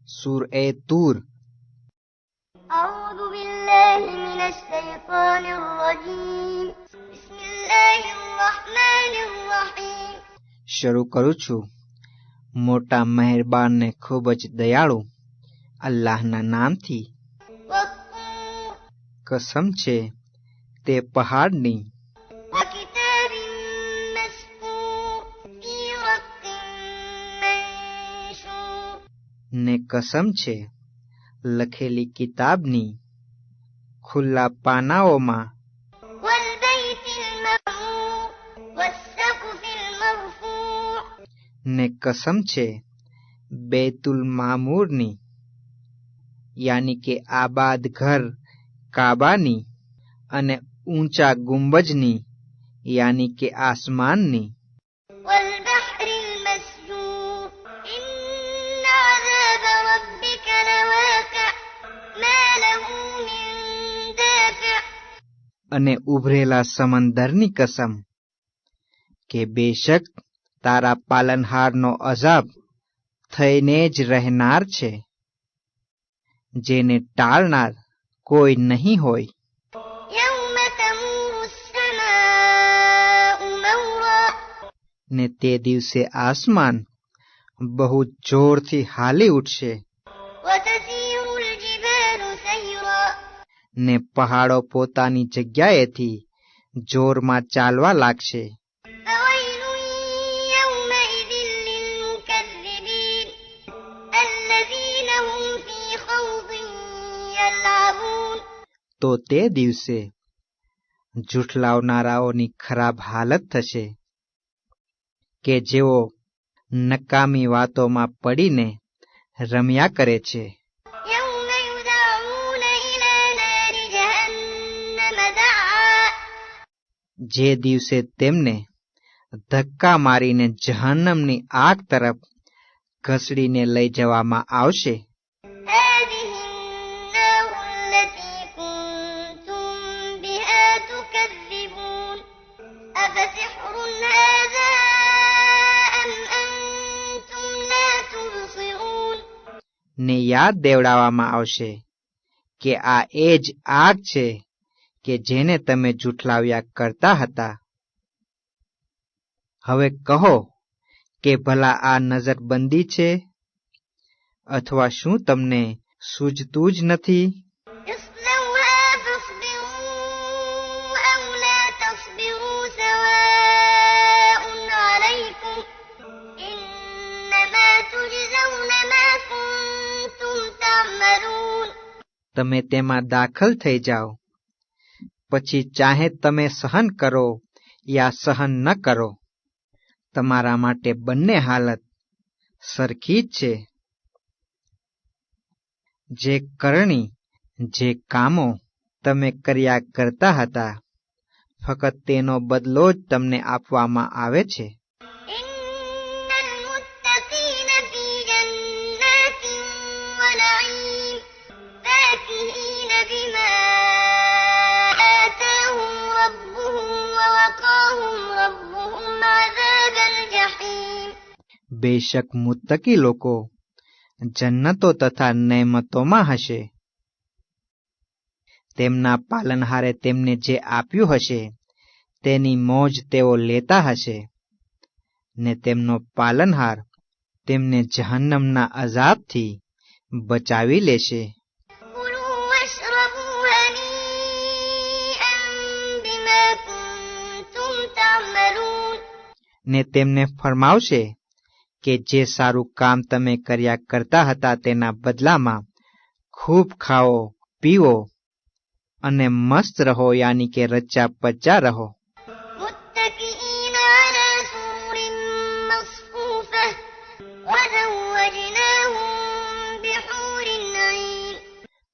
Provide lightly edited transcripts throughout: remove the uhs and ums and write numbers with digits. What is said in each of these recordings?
सूर ए तूर। أعوذ بالله من الشيطان الرجيم بسم الله الرحمن الرحيم શરૂ કરું છું મોટા મહેરબાન ને ખૂબ જ દયાળુ અલ્લાહના નામથી। والطور કસમ છે તે પહાડની وكتاب مسطور في رق منشور ને કસમ છે લખેલી કિતાબની ખુલ્લા પાનાઓમાં। والبيت المعمور والسقف المرفوع ને કસમ છે બેતુલ મામૂરની યાની કે આબાદ ઘર કાબાની અને ઊંચા ગુંબજની યાની કે આસમાનની। والبحر المسجور إن عذاب ربك لواقع ما له من دافع અને ઉભરેલા સમંદરની કસમ કે બેશક તારા પાલનહારનો અઝાબ થઈને જ રહેનાર છે જેને ટાળનાર કોઈ નહીં હોય। يوم تمور السماء مورا ને તે દિવસે આસમાન બહુ જોરથી હાલી ઉઠશે وتسير الجبال سيرا ને પહાડો પોતાની જગ્યાએથી જોરમાં ચાલવા લાગશે। فويل يومئذ للمكذبين الذين هم في خوض يلعبون તો તે દિવસે જૂઠલાવનારાઓની ખરાબ હાલત થશે કે જેઓ નકામી વાતોમાં પડીને રમ્યા કરે છે। يوم يدعون إلى نار جهنم دعا જે દિવસે તેમને ધક્કા મારીને જહન્નમની આગ તરફ ઘસડીને લઈ જવામાં આવશે। هذه النار التي كنتم بها تكذبون أفسحر هذا أم أنتم لا تبصرون ને યાદ દેવડાવવામાં આવશે કે આ એ જ આગ છે કે જેને તમે જૂઠલાવ્યા કરતા હતા। હવે કહો કે ભલા આ નજરબંધી છે અથવા શું તમને સૂઝતું જ નથી। اصلوها فاصبروا أو لا تصبروا سواء عليكم إنما تجزون ما كنتم تعملون તમે તેમાં દાખલ થઈ જાઓ પછી ચાહે તમે સહન કરો યા સહન ન કરો તમારા માટે બંને હાલત સરખી જ છે। જે કરણી જે કામો તમે કર્યા કરતા હતા ફક્ત તેનો બદલો જ તમને આપવામાં આવે છે। إن المتقين في جنات ونعيم فاكهين بما آتاهم ربهم ووقاهم ربهم عذاب الجحيم બેશક મુત્તકી લોકો જન્નતો તથા નેમતોમાં હશે તેમના પાલનહારે તેમને જે આપ્યું હશે તેની મોજ તેઓ લેતા હશે ને તેમનો પાલનહાર તેમને જહન્નમના અઝાબથી બચાવી લેશે। كلوا واشربوا هنيئا بما كنتم تعملون ને તેમને ફરમાવશે કે જે સારું કામ તમે કર્યા કરતા હતા તેના બદલામાં ખૂબ ખાઓ પીવો અને મસ્ત રહો યાની કે રચ્ચા પચ્ચા રહો। متكئين على سرر مصفوفة وزوجناهم بحور عين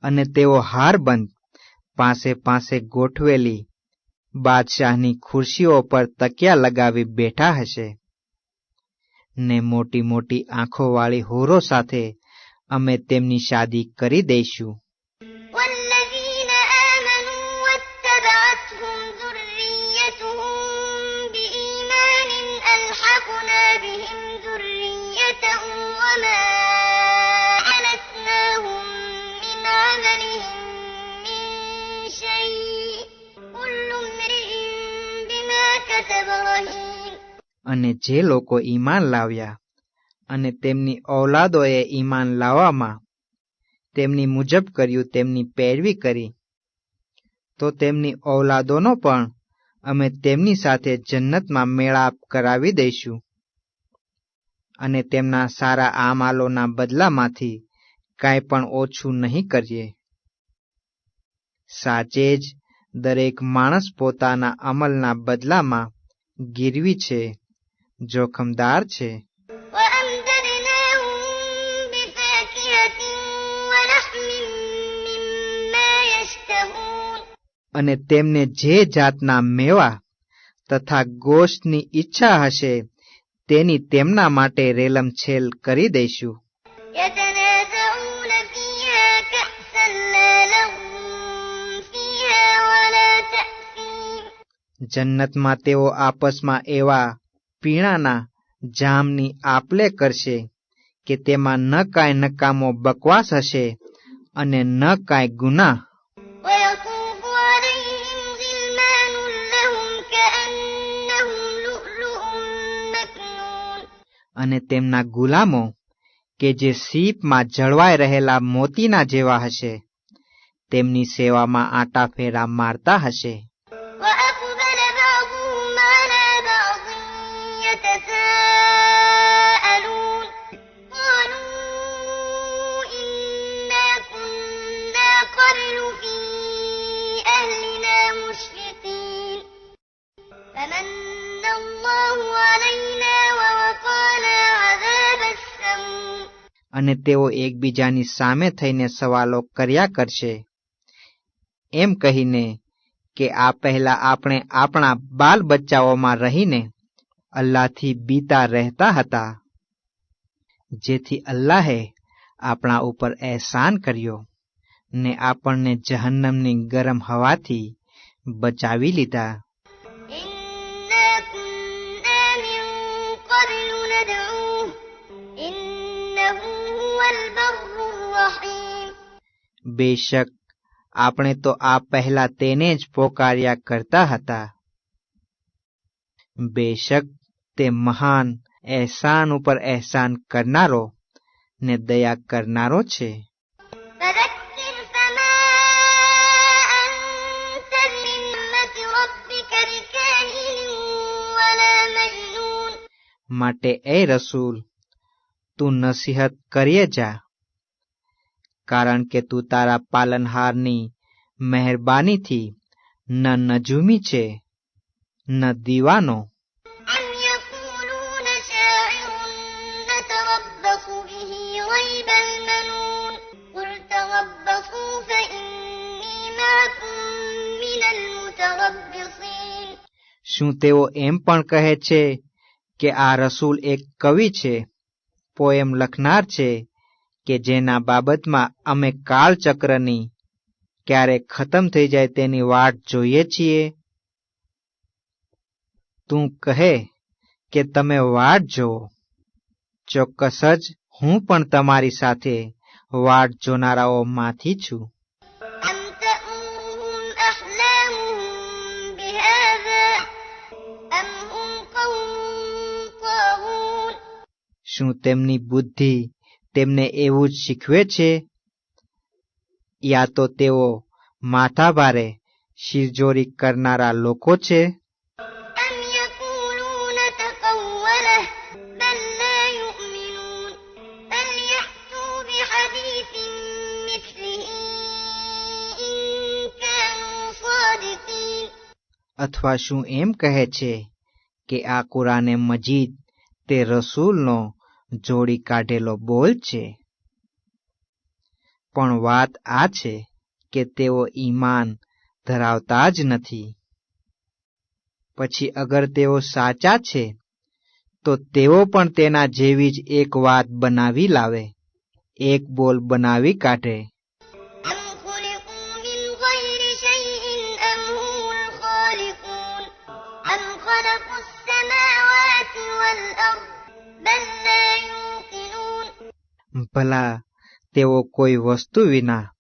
અને તેઓ હારબંધ પાસે પાસે ગોઠવેલી બાદશાહની ખુરશીઓ પર તકિયા લગાવી બેઠા હશે ને મોટી મોટી આંખોવાળી હોરો સાથે અમે તેમની શાદી કરી દઈશું। والذين آمنوا واتبعتهم ذريتهم بإيمان ألحقنا بهم ذريتهم وما ألتناهم અને જે લોકો ઈમાન લાવ્યા અને તેમની ઔલાદોએ ઈમાન લાવવામાં તેમની મુજબ કર્યું, તેમની પેરવી કરી, તો તેમની ઔલાદોનો પણ અમે તેમની સાથે જન્નતમાં મેળાપ કરાવી દઈશું અને તેમના સારા આમાલોના બદલામાંથી કાંઈ પણ ઓછું નહીં કરીએ. સાચે જ દરેક માણસ પોતાના અમલના બદલામાં ગીરવી છે, જોખમદાર છે. وأمددناهم بفاكهة ولحم مما يشتهون. અને તેમને જે જાતના મેવા તથા ગોશતની ઈચ્છા હશે તેની તેમના માટે રેલમછેલ કરી દઈશું. يتنازعون فيها كأسا لا لغو فيها ولا تأثيم. જન્નતમાં તેઓ આપસમાં એવા પીણાના જામની આપલે કરશે કે તેમાં ન કાંઈ નકામો બકવાસ હશે અને ન કાંઈ ગુનાહ. ويطوف عليهم غلمان لهم كأنهم لؤلؤ مكنون. અને તેમના ગુલામો કે જે સીપમાં જળવાઈ રહેલા મોતીના જેવા હશે, તેમની સેવામાં આંટા ફેરા મારતા હશે. وأقبل بعضهم على بعض يتساءلون قالوا إنا كنا قبل في أهلنا مشفقين فمن الله علينا ووقانا عذاب السموم. અને તેઓ એકબીજાની સામે થઈને સવાલો કર્યા કરશે, એમ કહીને કે આ પહેલા આપણે આપણા બાલ બચ્ચાઓમાં રહીને અલ્લાહથી બીતા રહેતા હતા, જેથી અલ્લાહે આપણા ઉપર એહસાન કર્યો ને આપણને જહન્નમની ગરમ હવાથી બચાવી લીધા. إنا كنا من قبل ندعوه إنه هو البر الرحيم. બેશક આપણે તો આ પહેલા તેને જ પોકાર્યા કરતા હતા. બેશક તે મહાન એહસાન ઉપર એહસાન કરનારો ને દયા કરનારો છે. فذكر فما أنت بنعمة ربك بكاهن ولا مجنون. માટે એ રસૂલ, તું નસીહત કરીએ જા, કારણ કે તું તારા પાલનહારની મહેરબાનીથી ન નજૂમી છે ન દીવાનો. أم يقولون شاعر نتربص به ريب المنون قل تربصوا فإني معكم من المتربصين. શું તેઓ એમ પણ કહે છે કે આ રસૂલ એક કવિ છે, પોએમ લખનાર છે કે જેના બાબતમાં અમે કાળચક્રની ક્યારે ખતમ થઈ જાય તેની વાટ જોઈએ છીએ? તું કહે કે તમે વાટ જોવો, ચોક્કસ જ હું પણ તમારી સાથે વાટ જોનારાઓમાંથી છું. أم تأمرهم أحلامهم بهذا أم هم قوم طاغون. શું તેમની બુદ્ધિ તેમને એવું જ શીખવે છે, યા તો તેઓ માથાભારે શિરજોરી કરનારા લોકો છે? أم يقولون تقوله بل لا يؤمنون فليأتوا بحديث مثله إن كانوا صادقين. અથવા શું એમ કહે છે કે આ કુરાને મજીદ તે રસૂલનો જોડી કાઢેલો બોલ છે? પણ વાત આ છે કે તેઓ ઈમાન ધરાવતા જ નથી. પછી અગર તેઓ સાચા છે તો તેઓ પણ તેના જેવી જ એક વાત બનાવી લાવે, એક બોલ બનાવી કાઢે. أم خلقوا من غير شيء أم هم الخالقون أم خلقوا السماوات والأرض بل لا يوقنون. ભલા તેઓ કોઈ વસ્તુ વિના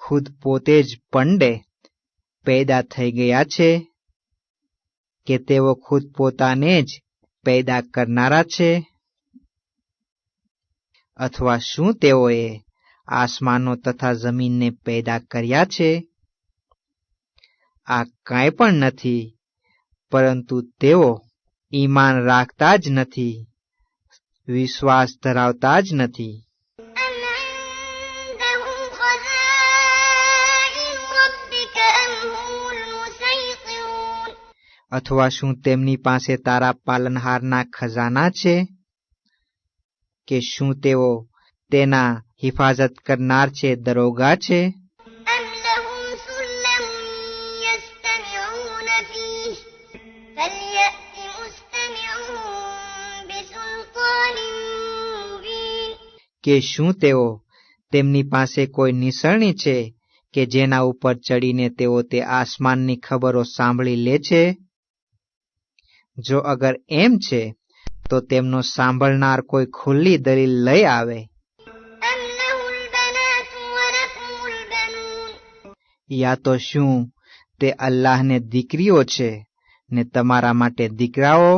ખુદ પોતે જ પંડે પેદા થઈ ગયા છે કે તેઓ ખુદ પોતાને જ પેદા કરનારા છે? અથવા શું તેઓએ આસમાનો તથા જમીનને પેદા કર્યા છે? આ કાંઈ પણ નથી, પરંતુ તેઓ ઈમાન રાખતા જ નથી, વિશ્વાસ ધરાવતા જ નથી. أم عندهم خزائن ربك أم هم المسيطرون અથવા શું તેમની પાસે તારા પાલનહારના ખજાના છે? કે શું તેઓ તેના હિફાજત કરનાર છે, દરોગા છે? أم لهم سلم يستمعون فيه فليأت مستمعهم بسلطان مبين કે શું તેઓ તેમની પાસે કોઈ નિસરણી છે કે જેના ઉપર ચડીને તેઓ તે આસમાનની ખબરો સાંભળી લે છે? જો અગર એમ છે તો તેમનો સાંભળનાર કોઈ ખુલ્લી દલીલ લઈ આવે. أم له البنات ولكم البنون યા તો શું તે અલ્લાહને દીકરીઓ છે ને તમારા માટે દીકરાઓ?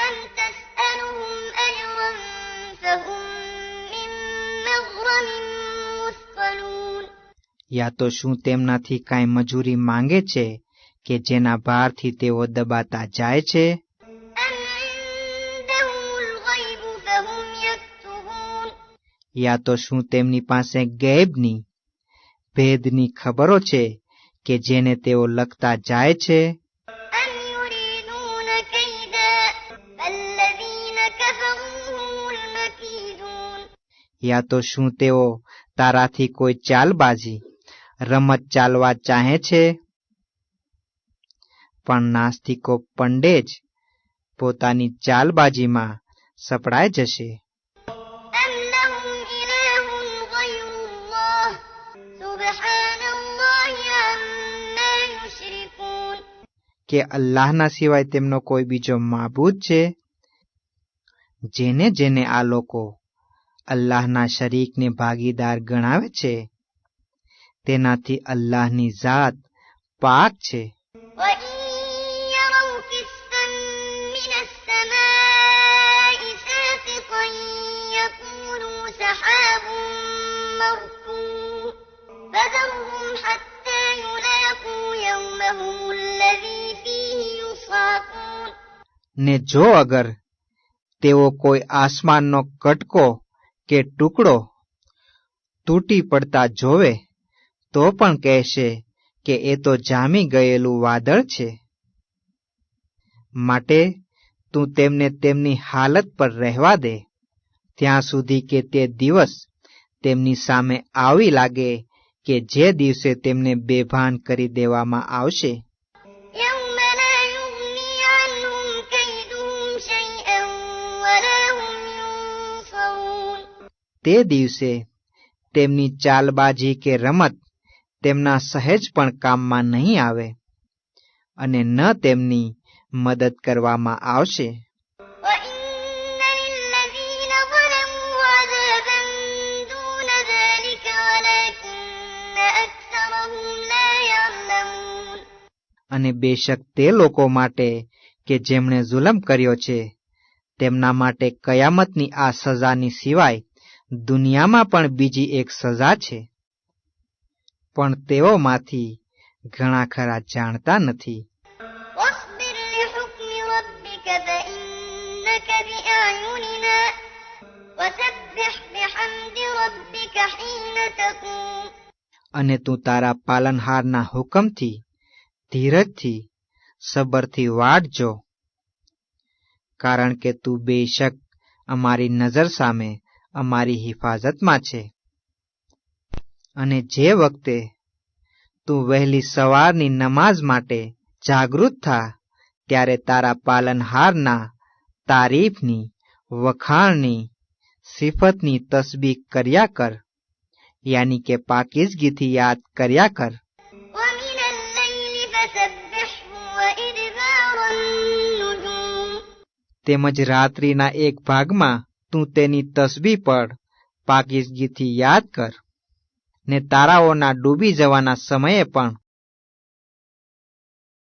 أم تسألهم أجرا فهم من مغرم مثقلون યા તો શું તેમનાથી કાંઈ મજૂરી માંગે છે કે જેના ભારથી તેઓ દબાતા જાય છે? أم عندهم الغيب فهم يكتبون યા તો શું તેમની પાસે ગૈબની, ભેદની ખબરો છે કે જેને તેઓ લખતા જાય છે? أم يريدون كيدا فالذين كفروا هم المكيدون યા તો શું તેઓ તારાથી કોઈ ચાલબાજી, રમત ચાલવા ચાહે છે? પણ નાસ્તિકો પંડે જ પોતાની ચાલબાજીમાં સપડાઈ જશે. أم لهم إله غير الله سبحان الله عما يشركون કે અલ્લાહના સિવાય તેમનો કોઈ બીજો માબૂદ છે? જેને જેને આ લોકો અલ્લાહના શરીકને ભાગીદાર ગણાવે છે તેનાથી અલ્લાહની ઝાત પાક છે. وإن يروا كسفا من السماء ساقطا يقولوا سحاب مركوم فذرهم حتى يلاقوا يومهم الذي فيه يصعقون ને જો અગર તેઓ કોઈ આસમાનનો કટકો કે ટુકડો તૂટી પડતા જોવે તો પણ કહેશે કે એ તો જામી ગયેલું વાદળ છે. માટે તું તેમને તેમની હાલત પર રહેવા દે ત્યાં સુધી કે તે દિવસ તેમની સામે આવી લાગે કે જે દિવસે તેમને બેભાન કરી દેવામાં આવશે. يوم لا يغني عنهم كيدهم شيئا ولا هم ينصرون તે દિવસે તેમની ચાલબાજી કે રમત તેમના સહેજ પણ કામમાં નહીં આવે અને ન તેમની મદદ કરવામાં આવશે. وإن للذين ظلموا عذابا دون ذلك ولكن أكثرهم لا يعلمون અને બેશક તે લોકો માટે કે જેમણે જુલમ કર્યો છે તેમના માટે કયામતની આ સજાની સિવાય દુનિયામાં પણ બીજી એક સજા છે, પણ તેઓમાંથી ઘણા ખરા જાણતા નથી. واصبر لحكم ربك فإنك بأعيننا وسبح بحمد ربك حين تقوم અને તું તારા પાલનહારના હુકમથી ધીરજથી, સબરથી વાટજો, કારણ કે તું બેશક અમારી નજર સામે અમારી હિફાજતમાં છે. અને જે વખતે તું વહેલી સવારની નમાઝ માટે જાગૃત થા ત્યારે તારા પાલનહારના તારીફની, વખાણની, સિફતની તસબીહ કર્યા કર, યાની કે પાકીઝગીથી યાદ કર્યા કર. ومن الليل فسبحه وإدبار النجوم તેમજ રાત્રિના એક ભાગમાં તું તેની તસબીહ પઢ, પાકીઝગીથી યાદ કર, ને તારાઓના ડૂબી જવાના સમયે પણ